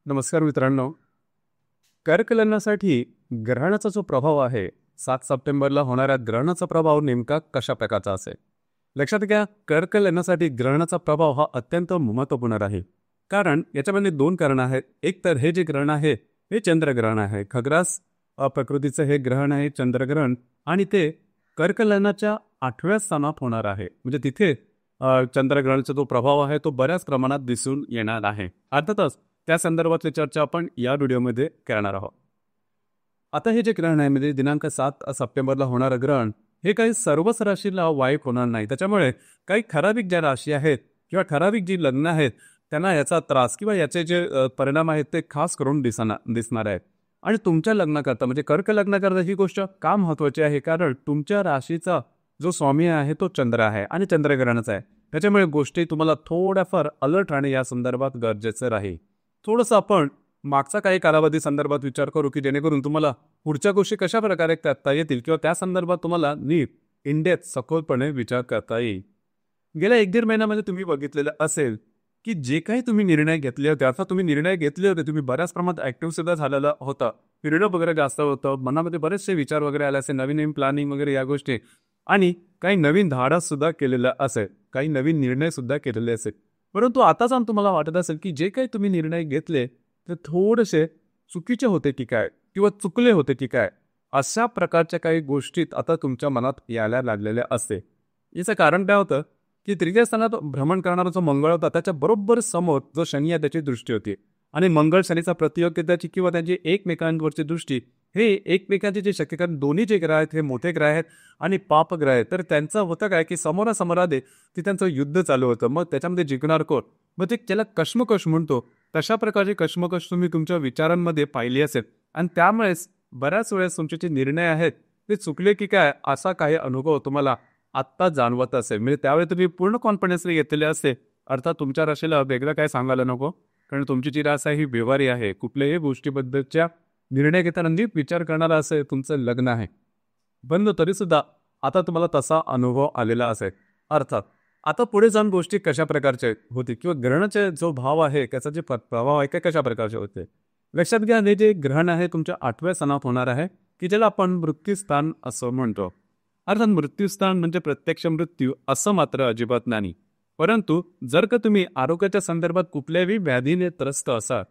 नमस्कार मित्रांनो. कर्क लग्नासाठी ग्रहणाचा जो प्रभाव आहे 7 सप्टेंबरला होणाऱ्या ग्रहणाचा प्रभाव नेमका कशा प्रकारचा असेल लक्षात घ्या. कर्क लग्नासाठी ग्रहणाचा प्रभाव हा अत्यंत महत्त्वपूर्ण आहे. कारण याच्यामध्ये दोन कारण आहेत. एक तर हे जे ग्रहण आहे हे चंद्रग्रहण आहे. खग्रास प्रकृतीचं हे ग्रहण आहे चंद्रग्रहण, आणि ते कर्क लग्नाच्या 8व्या स्थानात होणार आहे. म्हणजे तिथे चंद्रग्रहणाचा जो प्रभाव आहे तो बऱ्याच प्रमाणात दिसून येणार आहे. अर्थातच त्या संदर्भातली चर्चा आपण या व्हिडिओमध्ये करणार आहोत. आता हे जे ग्रहण आहे म्हणजे दिनांक 7 सप्टेंबरला होणारं ग्रहण हे काही सर्वच राशीला वाईट होणार नाही. त्याच्यामुळे काही ठराविक ज्या राशी आहेत किंवा ठराविक जी लग्न आहेत त्यांना याचा त्रास किंवा याचे जे परिणाम आहेत ते खास करून दिसणार आहेत. आणि तुमच्या लग्नाकरता म्हणजे कर्क लग्नाकरता ही गोष्ट का महत्त्वाची आहे, कारण तुमच्या राशीचा जो स्वामी आहे तो चंद्र आहे आणि चंद्रग्रहणच आहे. त्याच्यामुळे गोष्टी तुम्हाला थोड्याफार अलर्ट राहणे या संदर्भात गरजेचं राहील. थोडंसं आपण मागचा काही कालावधी संदर्भात विचार करू की जेणेकरून तुम्हाला पुढच्या गोष्टी कशा प्रकारे करता येतील किंवा त्या संदर्भात तुम्हाला नीट इंडेप्थ सखोलपणे विचार करता येईल. गेल्या 1-1.5 महिन्यामध्ये तुम्ही बघितलेलं असेल की जे काही तुम्ही निर्णय घेतले होते, अर्थात तुम्ही निर्णय घेतले होते, तुम्ही बऱ्याच प्रमाणात ॲक्टिव्ह सुद्धा झालेला होता, फ्रीडम वगैरे जास्त होतं, मनामध्ये बरेचसे विचार वगैरे आले असे, नवीन नवीन प्लॅनिंग वगैरे या गोष्टी, आणि काही नवीन धाडस सुद्धा केलेलं असेल, काही नवीन निर्णय सुद्धा केलेले असेल. परंतु आता जाऊन तुम्हाला वाटत असेल की जे काही तुम्ही निर्णय घेतले ते थोडेसे चुकीचे होते की काय किंवा चुकले होते की काय, अशा प्रकारच्या काही गोष्टीत आता तुमच्या मनात यायला लागलेल्या असते. याचं कारण काय होतं की तृतीय स्थानात भ्रमण करणारा जो मंगळ होता त्याच्या बरोबर समोर जो शनी आहे त्याची दृष्टी होती. आणि मंगळ शनीचा प्रतियोगिताची किंवा त्यांची एकमेकांवरची दृष्टी हे एकमेकांचे जे शक्य, कारण दोन्ही जे ग्रह आहेत हे मोठे ग्रह आहेत आणि पापग्रह आहेत, तर त्यांचं होतं काय की समोरासमोरादे ते त्यांचं युद्ध चालू होतं. मग त्याच्यामध्ये जिंकणार कोण, मग ते त्याला कश्मकश म्हणतो. तशा प्रकारचे कश्मकश तुम्ही तुमच्या विचारांमध्ये पाहिली असेल आणि त्यामुळेच बऱ्याच वेळेस तुमचे जे निर्णय आहेत ते चुकले की काय असा काही अनुभव तुम्हाला आत्ता जाणवत असेल. म्हणजे त्यावेळी तुम्ही पूर्ण कॉन्फिडन्सने घेतलेले असते. अर्थात तुमच्या राशीला वेगळं काय सांगायला नको, कारण तुमची जी रास आहे ही व्यवहारी आहे. कुठल्याही गोष्टीबद्दलच्या निर्णय घेताना नीट विचार करणारा असेल तुमचं लग्न आहे. पण तरीसुद्धा आता तुम्हाला तसा अनुभव आलेला असेल. अर्थात आता पुढे जाऊन गोष्टी कशा प्रकारच्या होती किंवा ग्रहणाचे जो भाव आहे त्याचा जे प्रभाव आहे कशा प्रकारचे होते लक्षात घ्या. हे जे ग्रहण आहे तुमच्या 8व्या स्थानात होणार आहे की ज्याला आपण मृत्यूस्थान असं म्हणतो. अर्थात मृत्यूस्थान म्हणजे प्रत्यक्ष मृत्यू असं मात्र अजिबात नाही. परंतु जर का तुम्ही आरोग्याच्या संदर्भात कुठल्याही व्याधीने त्रस्त असाल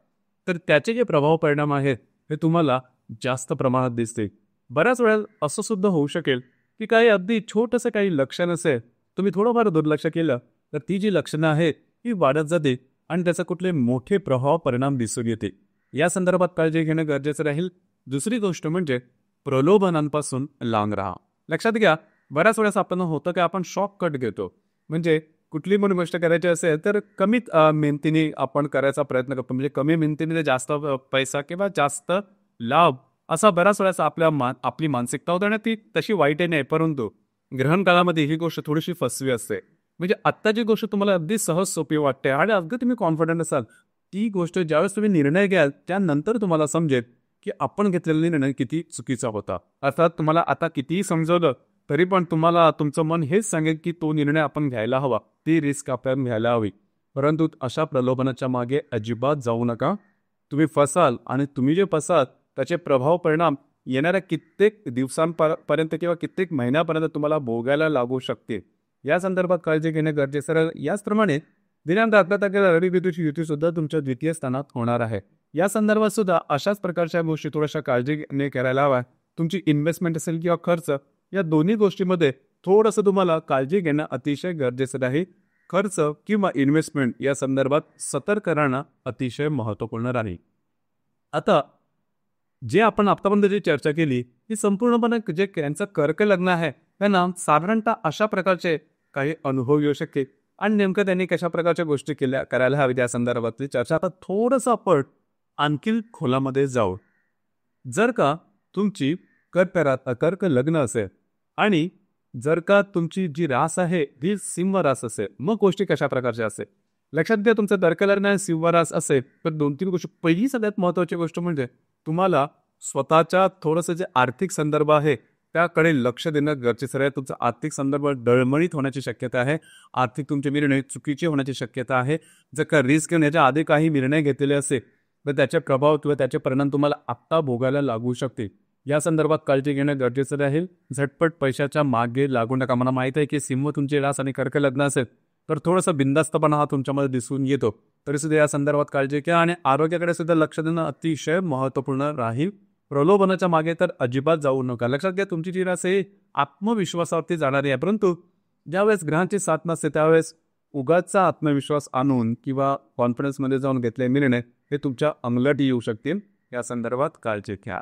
तर त्याचे जे प्रभाव परिणाम आहेत हे तुम्हाला जास्त प्रमाणात दिसतील. बऱ्याच वेळा असं सुद्धा होऊ शकेल की काही अगदी छोटंसं काही लक्षण असेल, तुम्ही थोडंफार दुर्लक्ष केलं तर ती जी लक्षणं आहेत ही वाढत जाते आणि त्याचा कुठले मोठे प्रभाव परिणाम दिसून येते. या संदर्भात काळजी घेणं गरजेचं राहील. दुसरी गोष्ट म्हणजे प्रलोभनांपासून लांब राहा. लक्षात घ्या, बऱ्याच वेळेस आपण होतं की आपण शॉर्टकट घेतो. म्हणजे कुठली पण गोष्ट करायची असेल तर कमीत मेहनतीने आपण करायचा प्रयत्न करतो. म्हणजे कमी मेहनतीने जास्त पैसा किंवा जास्त लाभ असा बऱ्याच वेळेस आपली मानसिकता होते आणि ती तशी वाईटही नाही. परंतु ग्रहण काळामध्ये ही गोष्ट थोडीशी फसवी असते. म्हणजे आत्ता जी गोष्ट तुम्हाला अगदी सहज सोपी वाटते आणि अगदी तुम्ही कॉन्फिडंट असाल, ती गोष्ट ज्यावेळेस तुम्ही निर्णय घ्याल त्यानंतर तुम्हाला समजेल की आपण घेतलेला निर्णय किती चुकीचा होता. अर्थात तुम्हाला आता कितीही समजवलं तरी पण तुम्हाला तुमचं मन हेच सांगेल की तो निर्णय आपण घ्यायला हवा, ती रिस्क आपण घ्यायला हवी. परंतु अशा प्रलोभनाच्या मागे अजिबात जाऊ नका. तुम्ही फसाल आणि तुम्ही जे फसाल त्याचे प्रभाव परिणाम येणाऱ्या कित्येक दिवसांपर्यंत किंवा कित्येक महिन्यापर्यंत तुम्हाला भोगायला लागू शकते. या संदर्भात काळजी घेणे गरजेचं आहे. याचप्रमाणे दिनांक 11 तारखेला रवी केतूची युती सुद्धा तुमच्या द्वितीय स्थानात होणार आहे. या संदर्भात सुद्धा अशाच प्रकारच्या गोष्टी थोड्याशा काळजीने करायला हव्या. तुमची इन्व्हेस्टमेंट असेल किंवा खर्च, या दोन्ही गोष्टीमध्ये थोडंसं तुम्हाला काळजी घेणं अतिशय गरजेचं आहे. खर्च किंवा इन्व्हेस्टमेंट या संदर्भात सतर्क राहणं अतिशय महत्त्वपूर्ण राहील. आता जे आपण आतापर्यंत जी चर्चा केली ही संपूर्णपणे जे त्यांचं कर्क लग्न आहे त्यांना साधारणतः अशा प्रकारचे काही अनुभव येऊ शकते आणि नेमकं त्यांनी कशा प्रकारच्या गोष्टी करायला हवी त्या संदर्भातली चर्चा आता थोडंसं आपण आणखी खोलामध्ये जाऊ. जर का तुमची कर्क लग्न असेल आणि जर का तुमची जी रास आहे ती सिंह रास असेल, मग गोष्टी कशा प्रकारच्या असेल लक्षात घ्या. तुमचं कर्क लग्न आहे सिंह रास असेल तर 2-3 गोष्टी. पहिली सगळ्यात महत्त्वाची गोष्ट म्हणजे तुम्हाला स्वतःच्या थोडंसं जे आर्थिक संदर्भ आहे त्याकडे लक्ष देणं गरजेचं आहे. तुमचा आर्थिक संदर्भ डळमळीत होण्याची शक्यता आहे. आर्थिक तुमचे निर्णय चुकीचे होण्याची शक्यता आहे. जर का रिस्क घेऊन याच्या आधी काही निर्णय घेतलेले असेल व त्याचे प्रभाव किंवा त्याचे परिणाम तुम्हाला आत्ता भोगायला लागू शकतील. या संदर्भात काळजी घेणं गरजेचं राहील. झटपट पैशाच्या मागे लागू नका. मला माहीत आहे की सिंह तुमची रास आणि कर्क लग्न असेल तर थोडंसं बिंदास्तपणा हा तुमच्यामध्ये दिसून येतो. तरीसुद्धा या संदर्भात काळजी घ्या आणि आरोग्याकडे सुद्धा लक्ष देणं अतिशय महत्त्वपूर्ण राहील. प्रलोभनाच्या मागे तर अजिबात जाऊ नका. लक्षात घ्या, तुमची जी रास आहे आत्मविश्वासावरती जाणारी आहे, परंतु ज्यावेळेस ग्रहांची साथ नसते त्यावेळेस उगाचचा आत्मविश्वास आणून किंवा कॉन्फिडन्समध्ये जाऊन घेतले निर्णय हे तुमच्या अंगलट येऊ शकतील. या संदर्भात काळजी घ्या.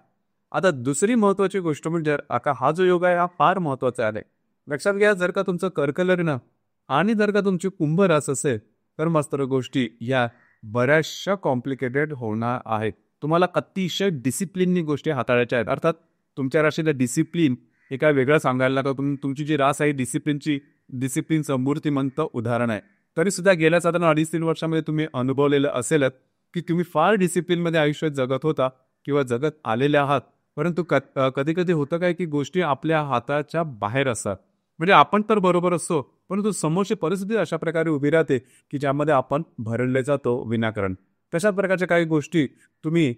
आता दुसरी महत्त्वाची गोष्ट म्हणजे आता हा जो योग आहे हा फार महत्त्वाचा आहे. लक्षात घ्या, जर का तुमचं कर्क लग्न आणि जर का तुमची कुंभ रास असेल तर मात्र गोष्टी या बऱ्याचशा कॉम्प्लिकेटेड होणार आहेत. तुम्हाला अतिशय डिसिप्लिननी गोष्टी हाताळायच्या आहेत. अर्थात तुमच्या राशीला डिसिप्लिन हे काय वेगळं सांगायला नका. तुमची जी रास आहे डिसिप्लिनचं मूर्तिमंत उदाहरण आहे. तरीसुद्धा गेल्या साधारण 2.5-3 वर्षामध्ये तुम्ही अनुभवलेलं असेलच की तुम्ही फार डिसिप्लिनमध्ये आयुष्य जगत होता किंवा जगत आलेले आहात. परंतु कधी कधी होतं काय की गोष्टी आपल्या हाताच्या बाहेर असतात. म्हणजे आपण तर बरोबर असतो, परंतु समोरची परिस्थिती अशा प्रकारे उभी राहते की ज्यामध्ये आपण भरडले जातो विनाकारण. तशा प्रकारच्या काही गोष्टी तुम्ही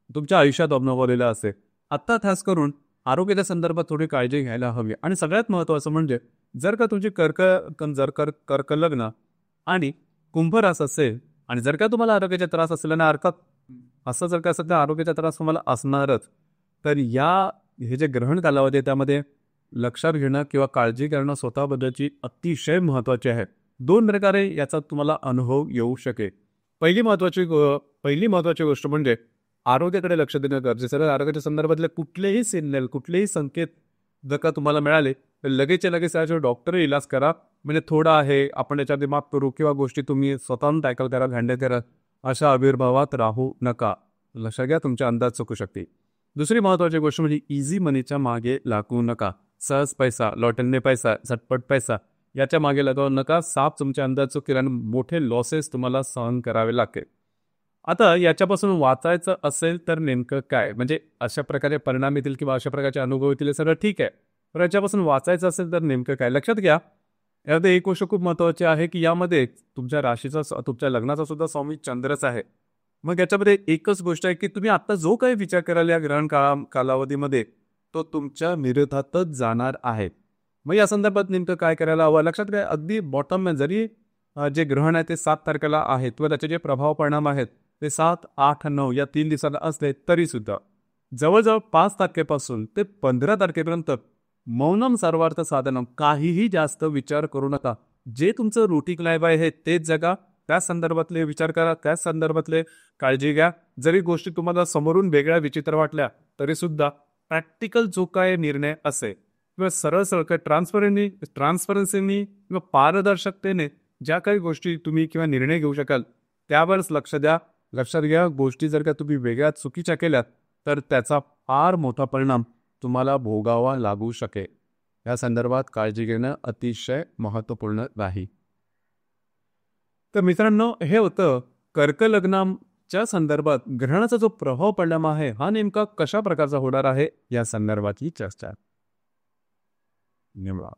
तुमच्या आयुष्यात अनुभवलेल्या असेल. आत्ता खास करून आरोग्याच्या संदर्भात थोडी काळजी घ्यायला हवी. आणि सगळ्यात महत्त्वाचं म्हणजे जर का तुमची कर्क लग्न आणि कुंभ रास असेल आणि जर का तुम्हाला आरोग्याचा त्रास असेल आणि अर्थात असं जर का सध्या आरोग्याचा त्रास तुम्हाला असणारच, तर हे जे ग्रहण कालावधी आहे त्यामध्ये लक्षात घेणं किंवा काळजी करणं स्वतःबद्दलची अतिशय महत्त्वाची आहे. 2 प्रकारे याचा तुम्हाला अनुभव येऊ शकेल. पहिली महत्त्वाची गोष्ट म्हणजे आरोग्याकडे लक्ष देणं गरजेचं आहे. आरोग्याच्या संदर्भातले कुठलेही सिग्नल, कुठलेही संकेत जर का तुम्हाला मिळाले तर लगेचच्या लगेच त्याच्यावर डॉक्टर इलाज करा. म्हणजे थोडा आहे आपण याच्यामध्ये माफ करू किंवा गोष्टी तुम्ही स्वतःहून टॅकल करा, हँडल करा, अशा आविर्भावात राहू नका. लक्षात घ्या, तुमचे अंदाज चुकू शकते. दुसरी महत्त्वाची गोष्ट म्हणजे इझी मनीच्या मागे लागू नका. सहज पैसा, लॉटरीने पैसा, झटपट पैसा याच्या मागे लागू नका. साप तुमचे अंदाज चुकेल आणि मोठे लॉसेस तुम्हाला सहन करावे लागतील. आता याच्यापासून वाचायचं असेल तर नेमकं काय, म्हणजे अशा प्रकारे परिणाम येतील किंवा अशा प्रकारचे अनुभव येतील हे सगळं ठीक आहे, पण याच्यापासून वाचायचं असेल तर नेमकं काय. लक्षात घ्या, यामध्ये एक गोष्ट खूप महत्त्वाची आहे की यामध्ये तुमच्या राशीचा तुमच्या लग्नाचा सुद्धा स्वामी चंद्रच आहे. मग याच्यामध्ये एकच गोष्ट आहे की तुम्ही आता जो काही विचार कराल या ग्रहण कालावधीमध्ये तो तुमच्या विरोधातच जाणार आहे. मग या संदर्भात नेमकं काय करायला हवं. लक्षात घ्या, अगदी बॉटम जरी जे ग्रहण आहे ते 7 तारखेला आहेत किंवा त्याचे जे प्रभाव परिणाम आहेत ते 7, 8, 9 या 3 दिवसाला असले तरीसुद्धा जवळजवळ 5 तारखेपासून ते 15 तारखेपर्यंत मौनम सर्वार्थ साधनम, काहीही जास्त विचार करू नका. जे तुमचं रुटीन लाईफ आहे तेच जगा, त्या संदर्भातले विचार करा, त्याच संदर्भातले काळजी घ्या. जरी गोष्टी तुम्हाला समोरून वेगळ्या विचित्र वाटल्या तरीसुद्धा प्रॅक्टिकल जो काय निर्णय असेल किंवा सरळ ट्रान्सपरन्सीनी किंवा पारदर्शकतेने ज्या काही गोष्टी तुम्ही किंवा निर्णय घेऊ शकाल त्यावरच लक्ष द्या. लक्षात घ्या, गोष्टी जर का तुम्ही वेगळ्या चुकीच्या केल्यात तर त्याचा फार मोठा परिणाम तुम्हाला भोगावा लागू शकेल. या संदर्भात काळजी घेणं अतिशय महत्त्वपूर्ण राहील. तर मित्रांनो, हे होतं कर्क लग्नाच्या संदर्भात ग्रहणाचा जो प्रभाव परिणाम आहे हा नेमका कशा प्रकारचा होणार आहे या संदर्भातली चर्चा. धन्यवाद.